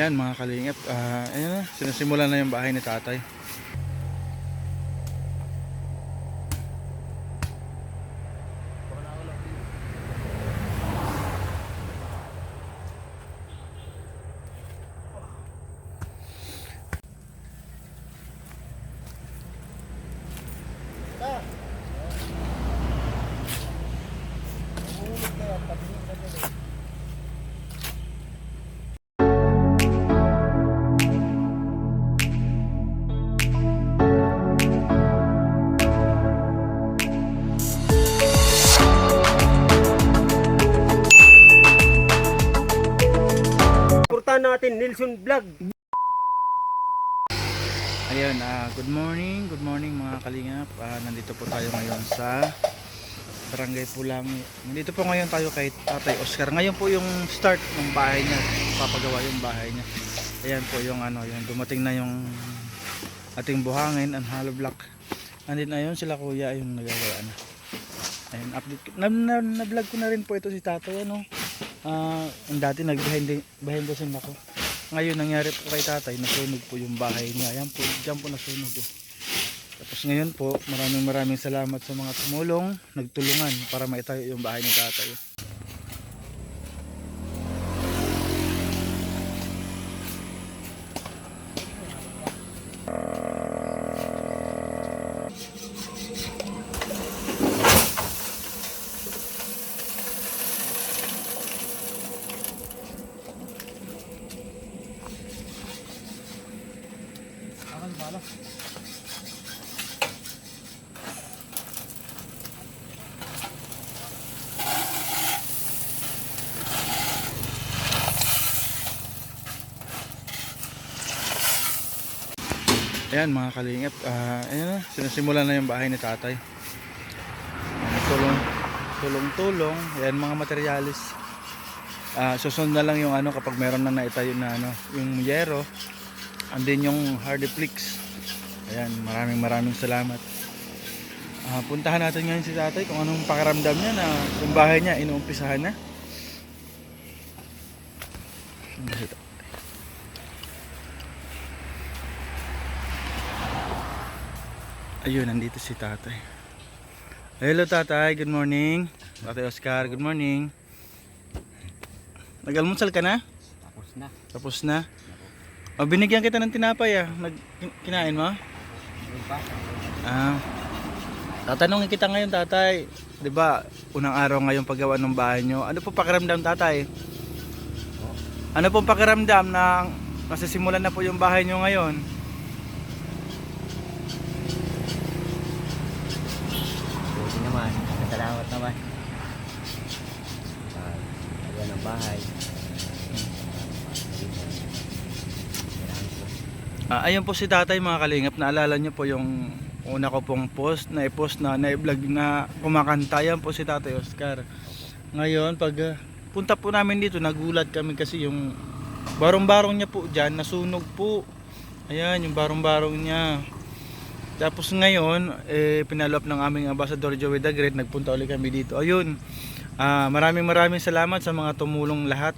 Ayan mga kalingap, ayan na, sinasimulan na yung bahay ni tatay. Suportahan natin Nilson Vlog. Ayun, good morning mga kalingap. Nandito po tayo ngayon sa Barangay Pulang. Nandito po ngayon tayo kay Tatay Oscar. Ngayon po yung start ng bahay niya, papagawa yung bahay niya. Ayan po yung yung dumating na yung ating buhangin and hollow block. Nandito na yun sila kuya, yung nagagawa na. Ayun, update. Na-vlog ko na rin po ito si Tatay, ang dati behind the scene ako. Ngayon nangyari po kay tatay, nasunog po yung bahay niya. Ayan po, dyan po nasunog. Tapos ngayon po, maraming salamat sa mga tumulong, nagtulungan para maitayo yung bahay ni tatay. Ayan mga kalingap, ayan na, sinasimulan na yung bahay ni tatay. Tulong, ayan mga materialis. Susunod na lang yung kapag meron na naitayo na yung yero, and then yung hardiplex. Ayan, maraming salamat. Puntahan natin ngayon si tatay kung anong pakiramdam niya na yung bahay niya inuumpisahan na. Ayun, nandito si tatay. Hello tatay, good morning. Tatay Oscar, good morning. Nag-almusal ka na? Tapos na? Binigyan kita ng tinapay kinain mo? Tatanungin kita ngayon tatay. 'Di ba, unang araw ngayon paggawa ng bahay nyo. Ano po pakiramdam tatay? Ano po pakiramdam na nasisimulan na po yung bahay nyo ngayon? Salamat naman. Ayan ang bahay. Ayun po si tatay mga kalingap. Naalala nyo po yung una ko pong post na i-vlog na kumakanta. Yan po si tatay Oscar. Ngayon pag punta po namin dito, nagulat kami kasi yung barong-barong niya po dyan nasunog po. Ayan yung barong-barong niya. Tapos ngayon, pinalo up ng aming Ambassador Joey the Great, nagpunta ulit kami dito. Ayun, maraming salamat sa mga tumulong lahat,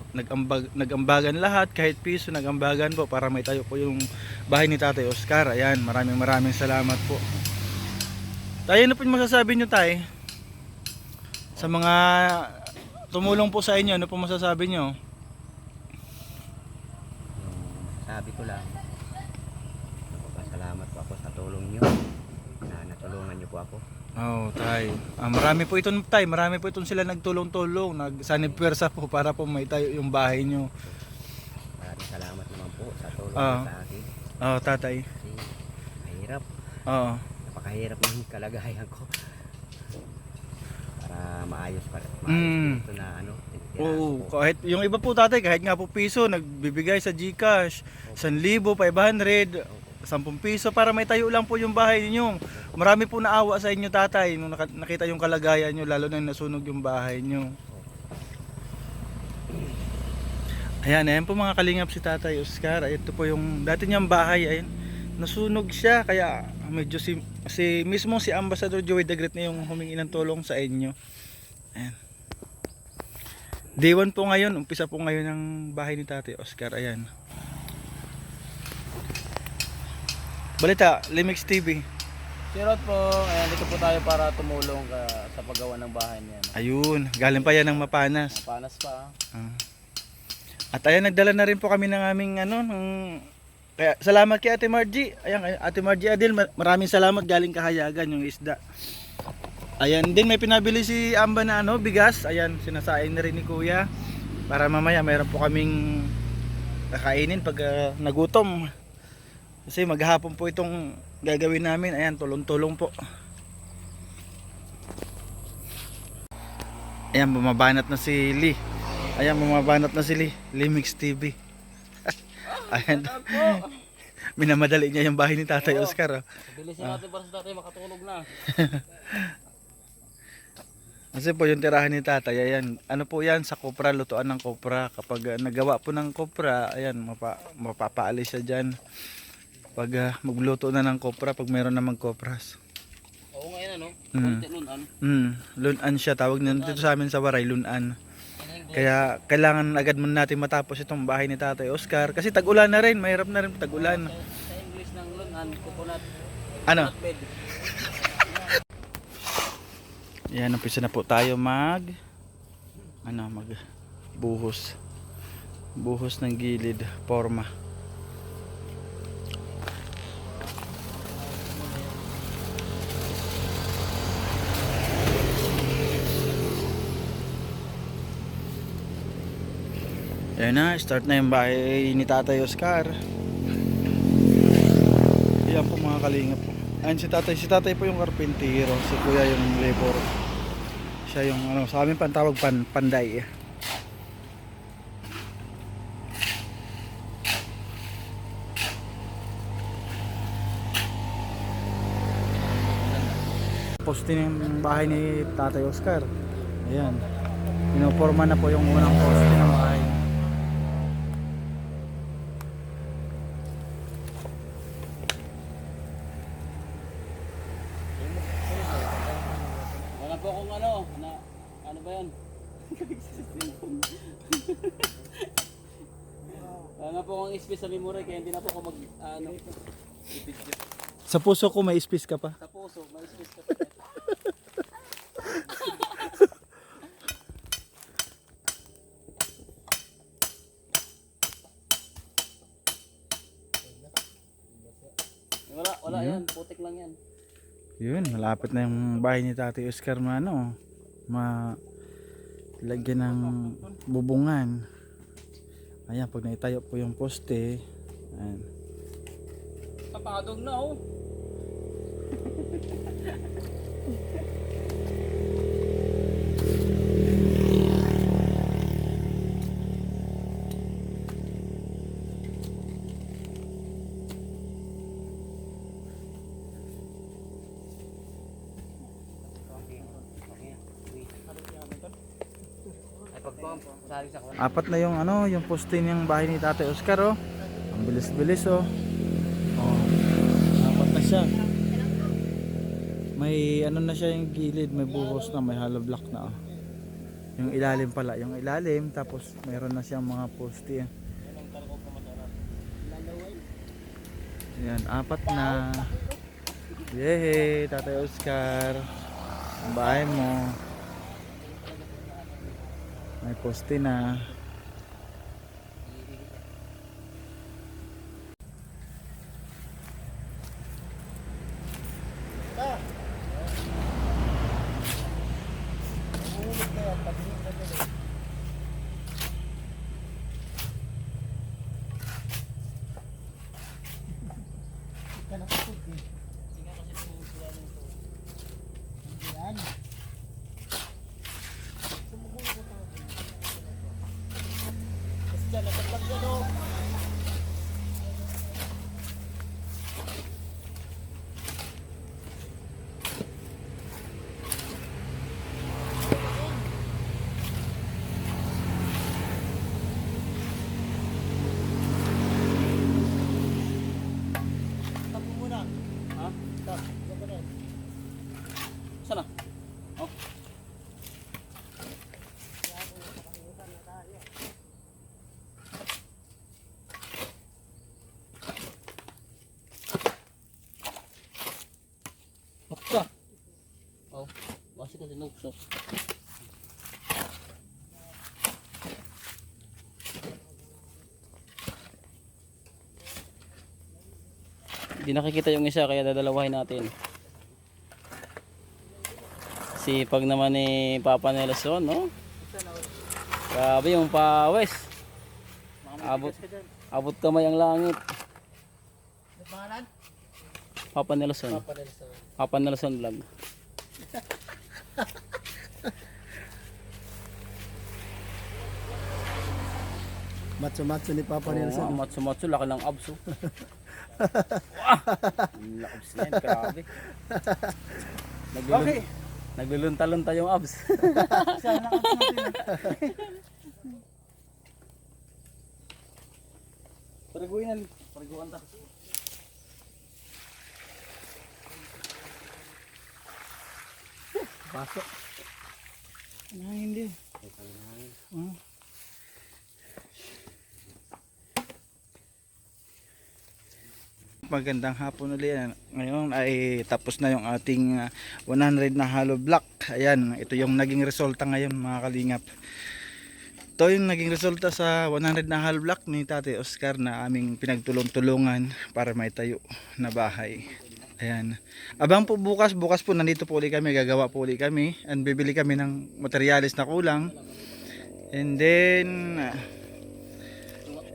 nagambagan lahat, kahit piso nagambagan po para may tayo po yung bahay ni Tatay Oscar. Ayan, maraming salamat po. Tayo, ano po yung masasabi nyo tay? Sa mga tumulong po sa inyo, ano po masasabi nyo? Sabi ko lang, salamat po ako sa tulong nyo na natulungan nyo po ako. Tay. Marami po itong sila nagtulong-tulong, nagsanipwersa po para po maitayo yung bahay nyo. Maraming salamat naman po sa tulong nyo sa akin. Tatay. Kasi mahirap. Napakahirap ng kalagayan ko. Para maayos dito na kahit yung iba po tatay, kahit nga po piso nagbibigay sa GCash, 1,500, 10 piso para may tayo lang po yung bahay niyo. Marami po naawa sa inyo tatay nung nakita yung kalagayan niyo, lalo na nasunog yung bahay niyo. Ayan po mga kalingap si Tatay Oscar. Ito po yung dati niyang bahay, ayan. Nasunog siya kaya medyo mismo si Ambassador Joey the Great na yung humingi ng tulong sa inyo. Ayan. Day 1 po ngayon, umpisa po ngayon ng bahay ni Tatay Oscar. Ayan. Balita, Limix TV. Sirot po, ayan, dito po tayo para tumulong sa paggawa ng bahay niya. No? Ayun, galing pa yan ng Mapanas. Panas pa. Ah. At ayan, nagdala na rin po kami ng aming kaya salamat kay Ate Margie. Ayan, Ate Margie Adil, maraming salamat galing Kahayagan yung isda. Ayan din, may pinabili si Amba na bigas. Ayan, sinasaing na rin ni Kuya. Para mamaya mayroon po kaming kakainin pag nagutom. Kasi maghapon po itong gagawin namin. Ayan, tulong-tulong po. Ayan, bumabanat na si Lee. Ayan, bumabanat na si Lee. Limix TV. Ayan. Minamadali niya yung bahay ni Tatay Oscar. Bilisin natin para sa tatay makatulog na. Kasi po yung tirahan ni Tatay, ayan, ano po yan, sa kopra, lutuan ng kopra. Kapag nagawa po ng kopra, ayan, mapapaalis siya dyan. Pag magluto na ng kopra, pag mayroon namang kopras. Oo ngayon ano, Mm. lunan. Lunan siya, tawag nyo dito sa amin sa Waray, lunan. Kaya kailangan agad muna natin matapos itong bahay ni Tatay Oscar. Kasi tag-ulan na rin, mahirap na rin tag-ulan. Sa English ng lunan, coconut Ano? bed. Yan, umpisa na po tayo buhos. Buhos ng gilid, forma. Ayan na, start na yung bahay ni Tatay Oscar. Ayan po mga kalingap. Ayan si tatay po yung karpintero, si Kuya yung labor. Siya yung sa amin pantawag panday. Poste ng bahay ni Tatay Oscar. Ayan. Pinoporma na po yung unang poste ng bahay. Wala po akong ano ba yan? Wala po akong space sa memory kaya hindi na po ako i-video. Sa puso ko may space ka pa. Sa puso, may space ka pa. Wala yan, putik lang yan. Yun, malapit na yung bahay ni Tatay Oscar lagyan ng bubungan. Ayan, pag naitayo po yung poste, ayan. Tapadog na oh. Apat na yung poste ng bahay ni Tatay Oscar Ang bilis-bilis apat na siya. May na siya yung gilid, may buhos na, may hollow block na Yung ilalim pala, yung ilalim tapos mayroon na siyang mga poste. Yan, apat na. Yehey, Tatay Oscar. Ang bahay mo. May poste na. Sana? Oh. Ito sinukso. Hindi nakikita yung isa kaya dadalawahin natin. Sipag naman ni Papa Nelson, no? Grabe yung pawis. Abot kamay ang langit. Papa Nelson. Papa Nelson vlog. Matso-matso ni Papa Oo, Nelson. matsu-matsu, laki ng abs. Oh. Wah! Ang abs na yan, grabe. Okay. Naglulunta-lunta yung abs. Sana abs natin. Paraguin na. Paraguan ta. Pasok. Hindi. Magandang hapon ulit. Ngayon ay tapos na yung ating 100 na hollow block. Ayan, ito yung naging resulta ngayon mga kalingap. Ito yung naging resulta sa 100 na hollow block ni Tate Oscar na aming pinagtulong-tulungan para may tayo na bahay. Ayan. Abang po bukas po nandito po ulit kami, gagawa po ulit kami and bibili kami ng materyales na kulang. And then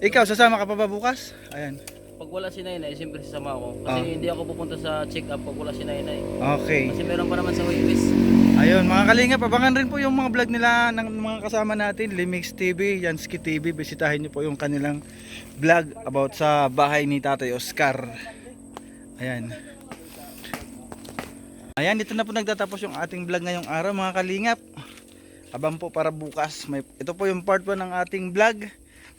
ikaw sasama ka pa ba bukas? Ayan. Pag wala si Nainay, siyempre sasama ako. Kasi hindi ako pupunta sa check-up pag wala si Nainay. Okay. Kasi meron pa naman sa Huibis. Ayun mga kalingap, abangan rin po yung mga vlog nila ng mga kasama natin, Limix TV, Yansky TV. Bisitahin niyo po yung kanilang vlog about sa bahay ni Tatay Oscar. Ayan. Ayan, dito na po nagtatapos yung ating vlog ngayong araw mga kalingap. Abang po para bukas. Ito po yung part 1 ng ating vlog.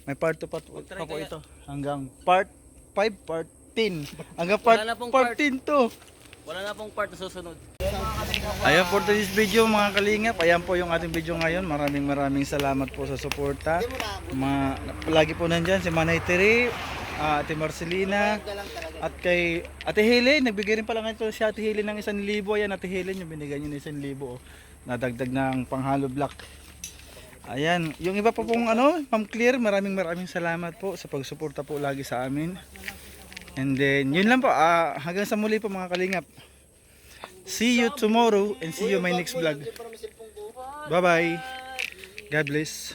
May part 2 pa po ito. Hanggang part 5, part 10. Hanggang part Wala na pong 14 to. Wala na pong part na susunod. Ayan for today's video mga kalingap. Ayan po yung ating video ngayon. Maraming salamat po sa suporta. Palagi po nandyan si Manay Teri, Ate Marcelina, at kay Ate Helen. Nagbigay rin pala ito si Ate Helen ng 1,000. Ayan Ate Helen, yung binigay nyo ng 1,000. Nadagdag ng panghalo block. Ayan, yung iba pa pong Ma'am Clear, maraming salamat po sa pagsuporta po lagi sa amin. And then, yun lang po, hanggang sa muli po mga kalingap. See you tomorrow and see you my next vlog. Bye bye. God bless.